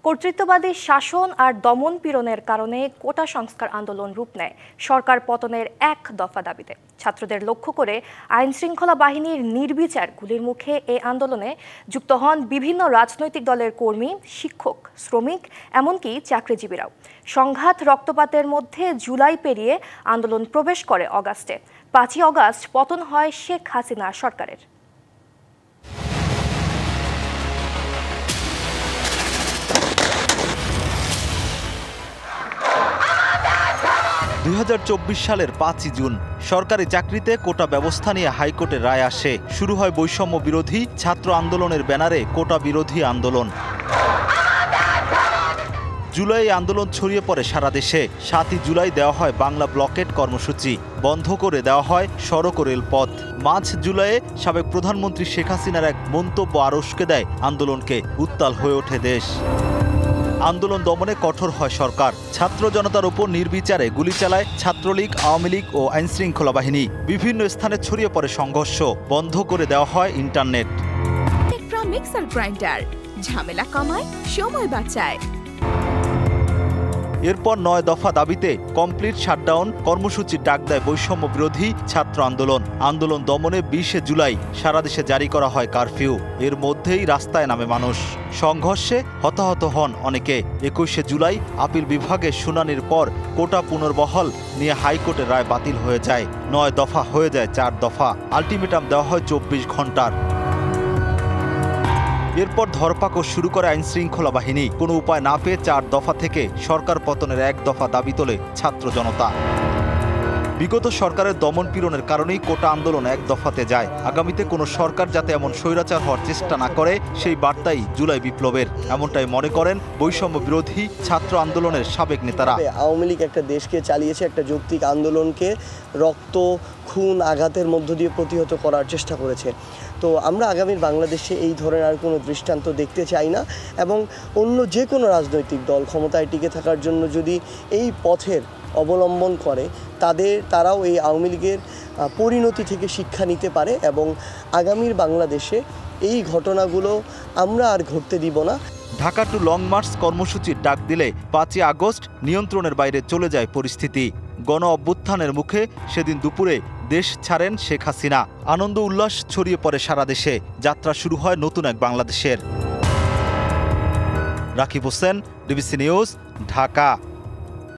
কর্তৃত্ববাদী শাসন আর দমন পীড়নের কারণে কোটা সংস্কার আন্দোলন রূপ নেয় সরকার পতনের এক দফা দাবিতে। ছাত্রদের লক্ষ্য করে আইনশৃঙ্খলা বাহিনীর নির্বিচার গুলির মুখে এই আন্দোলনে যুক্ত হন বিভিন্ন রাজনৈতিক দলের কর্মী, শিক্ষক, শ্রমিক, এমনকি চাকরিজীবীরাও। সংঘাত রক্তপাতের মধ্যে জুলাই পেরিয়ে আন্দোলন প্রবেশ করে অগাস্টে। ৫ই অগাস্ট পতন হয় শেখ হাসিনা সরকারের। ২০২৪ সালের ৫ই জুন সরকারি চাকরিতে কোটা ব্যবস্থা নিয়ে হাইকোর্টের রায় আসে। শুরু হয় বৈষম্য বিরোধী ছাত্র আন্দোলনের ব্যানারে কোটা বিরোধী আন্দোলন। জুলাই আন্দোলন ছড়িয়ে পড়ে সারা দেশে। ৭ই জুলাই দেওয়া হয় বাংলা ব্লকেট কর্মসূচি, বন্ধ করে দেওয়া হয় সড়ক ও রেলপথ। ৫ জুলাইয়ে সাবেক প্রধানমন্ত্রী শেখ হাসিনার এক মন্তব্য আরো উস্কে দেয় আন্দোলনকে। উত্তাল হয়ে ওঠে দেশ। আন্দোলন দমনে কঠোর হয় সরকার। ছাত্র জনতার উপর নির্বিচারে গুলি চালায় ছাত্রলীগ, আওয়ামী লীগ ও আইনশৃঙ্খলা বাহিনী। বিভিন্ন স্থানে ছড়িয়ে পড়ে সংঘর্ষ। বন্ধ করে দেওয়া হয় ইন্টারনেট। মিক্সার গ্রাইন্ডার ঝামেলা কমায়, সময় বাঁচায়। এরপর ৯ দফা দাবিতে কমপ্লিট শাটডাউন কর্মসূচির ডাক দেয় বৈষম্য বিরোধী ছাত্র আন্দোলন। আন্দোলন দমনে ২০ জুলাই সারা দেশে জারি করা হয় কারফিউ। এর মধ্যেই রাস্তায় নামে মানুষ। সংঘর্ষে হতাহত হন অনেকে। ২১ জুলাই আপিল বিভাগের শুনানির পর কোটা পুনর্বহাল নিয়ে হাইকোর্টের রায় বাতিল হয়ে যায়। ৯ দফা হয়ে যায় ৪ দফা। আলটিমেটাম দেওয়া হয় ২৪ ঘন্টার। এরপর ধরপাকড় শুরু করে আইনশৃঙ্খলা বাহিনী। কোনো উপায় না পেয়ে ৪ দফা থেকে সরকার পতনের ১ দফা দাবি তোলে ছাত্র জনতা। বিগত সরকারের দমন পীড়নের কারণেই কোটা আন্দোলন ১ দফাতে যায়। আগামীতে কোনো সরকার যাতে এমন স্বৈরাচার হওয়ার চেষ্টা না করে, সেই বার্তাই জুলাই বিপ্লবের। এমনটাই মনে করেন বৈষম্য বিরোধী ছাত্র আন্দোলনের সাবেক নেতারা। আওয়ামী লীগ একটা দেশকে চালিয়েছে, একটা যৌক্তিক আন্দোলনকে রক্ত, খুন, আঘাতের মধ্য দিয়ে প্রতিহত করার চেষ্টা করেছে। তো আমরা আগামীর বাংলাদেশে এই ধরনের আর কোনো দৃষ্টান্ত দেখতে চাই না। এবং অন্য যে কোনো রাজনৈতিক দল ক্ষমতায় টিকে থাকার জন্য যদি এই পথের অবলম্বন করে, তারাও এই আওয়ামী লীগের পরিণতি থেকে শিক্ষা নিতে পারে এবং আগামীর বাংলাদেশে এই ঘটনাগুলো আমরা আর ঘটতে দিব না। ঢাকা টু লং মার্চ কর্মসূচির ডাক দিলে ৫ই আগস্ট নিয়ন্ত্রণের বাইরে চলে যায় পরিস্থিতি। গণ অভ্যুত্থানের মুখে সেদিন দুপুরে দেশ ছাড়েন শেখ হাসিনা। আনন্দ উল্লাস ছড়িয়ে পড়ে সারা দেশে। যাত্রা শুরু হয় নতুন এক বাংলাদেশের। Rakib Hossain, DBC news, Dhaka.